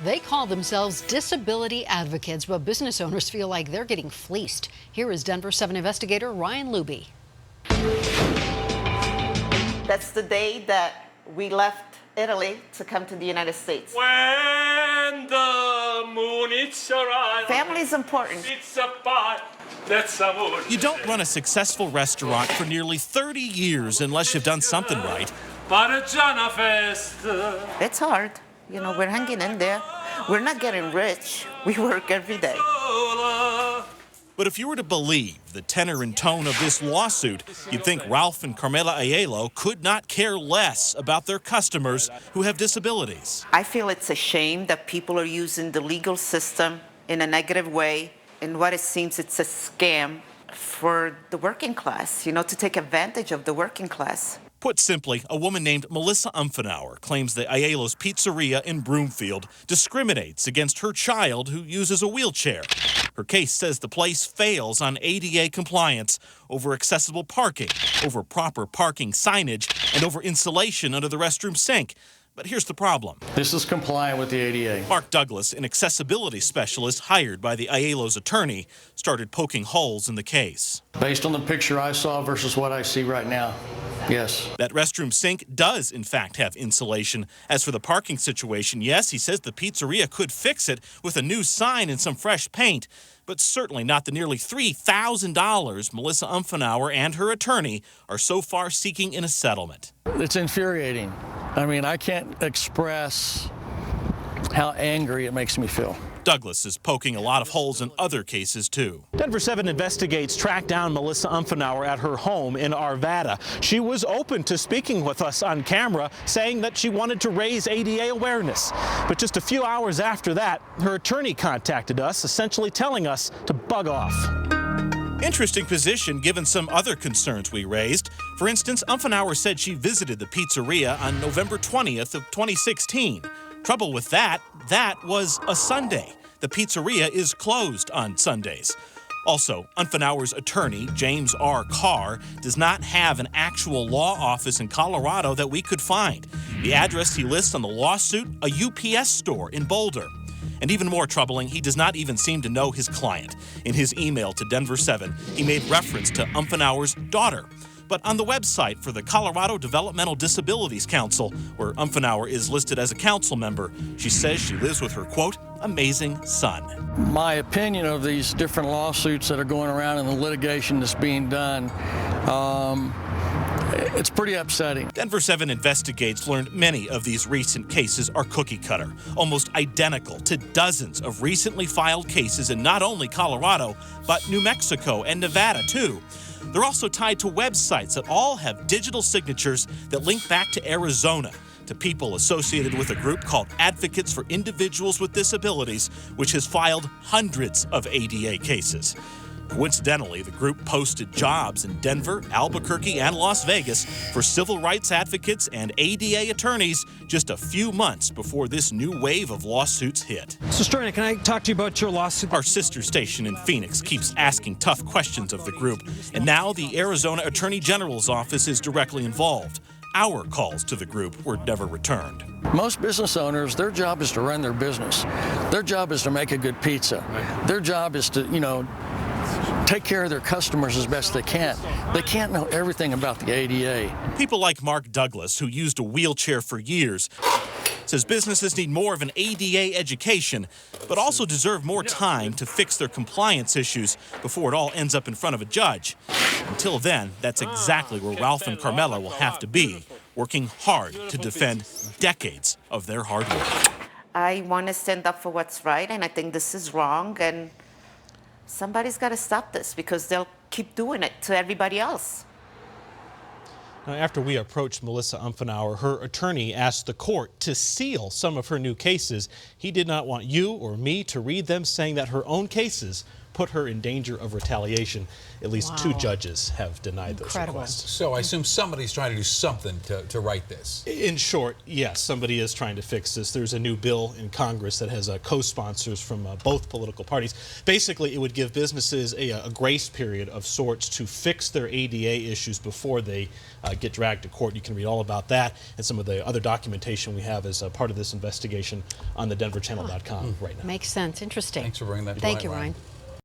They call themselves disability advocates, but business owners feel like they're getting fleeced. Here is Denver7 investigator Ryan Luby. That's the day that we left Italy to come to the United States. When the moon is around. Family is important. It's apart. That's amor. You don't run a successful restaurant for nearly 30 years unless you've done something right. It's hard. You know, we're hanging in there. We're not getting rich. We work every day. But if you were to believe the tenor and tone of this lawsuit, you'd think Ralph and Carmela Aiello could not care less about their customers who have disabilities. I feel it's a shame that people are using the legal system in a negative way. In what it seems, it's a scam for the working class, you know, to take advantage of the working class. Put simply, a woman named Melissa Umfenauer claims that Aiello's Pizzeria in Broomfield discriminates against her child who uses a wheelchair. Her case says the place fails on ADA compliance, over accessible parking, over proper parking signage, and over insulation under the restroom sink. But here's the problem. This is compliant with the ADA. Mark Douglas, an accessibility specialist hired by the Aiello's attorney, started poking holes in the case. Based on the picture I saw versus what I see right now, yes. That restroom sink does, in fact, have insulation. As for the parking situation, yes, he says the pizzeria could fix it with a new sign and some fresh paint, but certainly not the nearly $3,000 Melissa Umfenauer and her attorney are so far seeking in a settlement. It's infuriating. I mean, I can't express how angry it makes me feel. Douglas is poking a lot of holes in other cases, too. Denver7 Investigates tracked down Melissa Umfenauer at her home in Arvada. She was open to speaking with us on camera, saying that she wanted to raise ADA awareness. But just a few hours after that, her attorney contacted us, essentially telling us to bug off. Interesting position given some other concerns we raised. For instance, Umfenauer said she visited the pizzeria on November 20th of 2016. Trouble with that was a Sunday. The pizzeria is closed on Sundays. Also, Umfenauer's attorney, James R. Carr, does not have an actual law office in Colorado that we could find. The address he lists on the lawsuit, a UPS store in Boulder. And even more troubling, he does not even seem to know his client. In his email to Denver7, he made reference to Umfenauer's daughter. But on the website for the Colorado Developmental Disabilities Council, where Umfenauer is listed as a council member, she says she lives with her, quote, amazing son. My opinion of these different lawsuits that are going around and the litigation that's being done, it's pretty upsetting. Denver7 Investigates learned many of these recent cases are cookie cutter, almost identical to dozens of recently filed cases in not only Colorado, but New Mexico and Nevada, too. They're also tied to websites that all have digital signatures that link back to Arizona, to people associated with a group called Advocates for Individuals with Disabilities, which has filed hundreds of ADA cases. Coincidentally, the group posted jobs in Denver, Albuquerque, and Las Vegas for civil rights advocates and ADA attorneys just a few months before this new wave of lawsuits hit. So, Storna, can I talk to you about your lawsuit? Our sister station in Phoenix keeps asking tough questions of the group, and now the Arizona Attorney General's office is directly involved. Our calls to the group were never returned. Most business owners, their job is to run their business. Their job is to make a good pizza. Their job is to, take care of their customers as best they can. They can't know everything about the ADA. People like Mark Douglas, who used a wheelchair for years, says businesses need more of an ADA education, but also deserve more time to fix their compliance issues before it all ends up in front of a judge. Until then, that's exactly where Ralph and Carmela will have to be, working hard to defend decades of their hard work. I want to stand up for what's right, and I think this is wrong, and somebody's got to stop this because they'll keep doing it to everybody else. Now, after we approached Melissa Umfenauer, her attorney asked the court to seal some of her new cases. He did not want you or me to read them, saying that her own cases put her in danger of retaliation. At least 2 judges have denied those requests. So I assume somebody's trying to do something to right this. In short, yes, somebody is trying to fix this. There's a new bill in Congress that has co-sponsors from both political parties. Basically, it would give businesses a grace period of sorts to fix their ADA issues before they get dragged to court. You can read all about that and some of the other documentation we have as part of this investigation on the denverchannel.com right now. Makes sense. Interesting. Thanks for bringing that to Thank light, you, Ryan. Ryan.